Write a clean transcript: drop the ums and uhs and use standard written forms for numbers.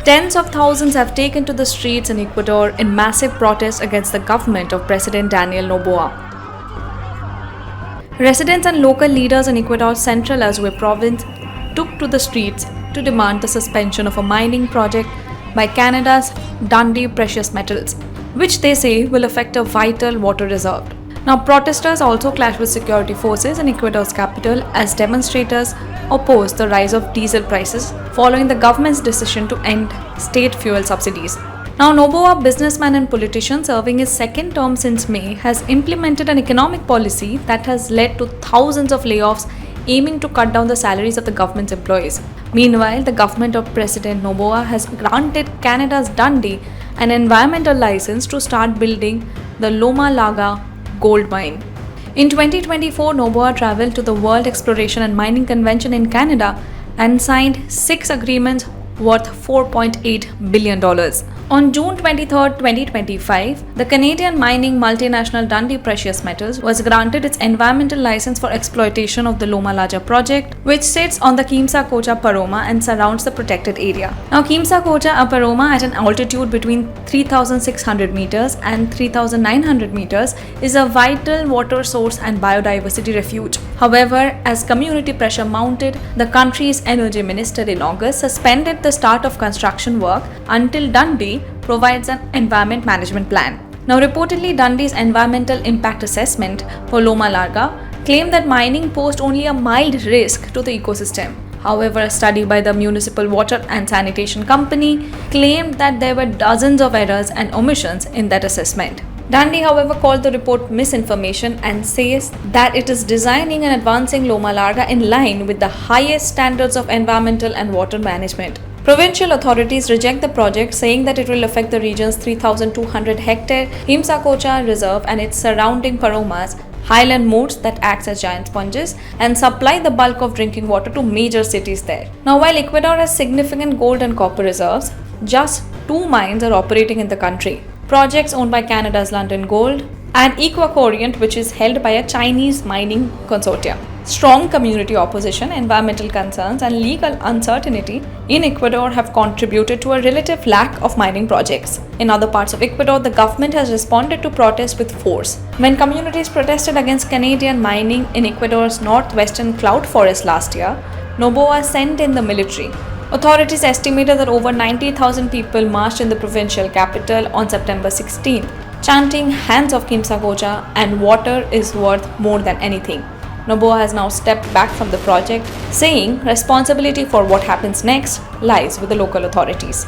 Tens of thousands have taken to the streets in Ecuador in massive protest against the government of President Daniel Noboa. Residents and local leaders in Ecuador's central Azure province took to the streets to demand the suspension of a mining project by Canada's Dundee precious metals, which they say will affect a vital water reserve. Now, protesters also clashed with security forces in Ecuador's capital as demonstrators opposed the rise of diesel prices following the government's decision to end state fuel subsidies. Now, Noboa, a businessman and politician serving his second term since May, has implemented an economic policy that has led to thousands of layoffs aiming to cut down the salaries of the government's employees. Meanwhile, the government of President Noboa has granted Canada's Dundee an environmental license to start building the Loma Larga gold mine. In 2024, Noboa traveled to the World Exploration and Mining Convention in Canada and signed 6 agreements worth $4.8 billion. On June 23, 2025, the Canadian mining multinational Dundee Precious Metals was granted its environmental license for exploitation of the Loma Larga project, which sits on the Quimsacocha Paroma and surrounds the protected area. Now, Quimsacocha, a paroma at an altitude between 3,600 meters and 3,900 meters, is a vital water source and biodiversity refuge. However, as community pressure mounted, the country's energy minister in August suspended the start of construction work until Dundee provides an environment management plan. Now, reportedly, Dundee's environmental impact assessment for Loma Larga claimed that mining posed only a mild risk to the ecosystem. However, a study by the Municipal Water and Sanitation Company claimed that there were dozens of errors and omissions in that assessment. Dundee, however, called the report misinformation and says that it is designing and advancing Loma Larga in line with the highest standards of environmental and water management. Provincial authorities reject the project, saying that it will affect the region's 3,200 hectare Quimsacocha reserve and its surrounding paromas, highland moats that act as giant sponges and supply the bulk of drinking water to major cities there. Now, while Ecuador has significant gold and copper reserves, just 2 mines are operating in the country. Projects owned by Canada's London Gold and Equacorient, which is held by a Chinese mining consortium. Strong community opposition, environmental concerns, and legal uncertainty in Ecuador have contributed to a relative lack of mining projects. In other parts of Ecuador, the government has responded to protests with force. When communities protested against Canadian mining in Ecuador's northwestern cloud forest last year, Noboa sent in the military. Authorities estimated that over 90,000 people marched in the provincial capital on September 16, chanting "Hands off Quimsacocha" and "Water is worth more than anything." Noboa has now stepped back from the project, saying responsibility for what happens next lies with the local authorities.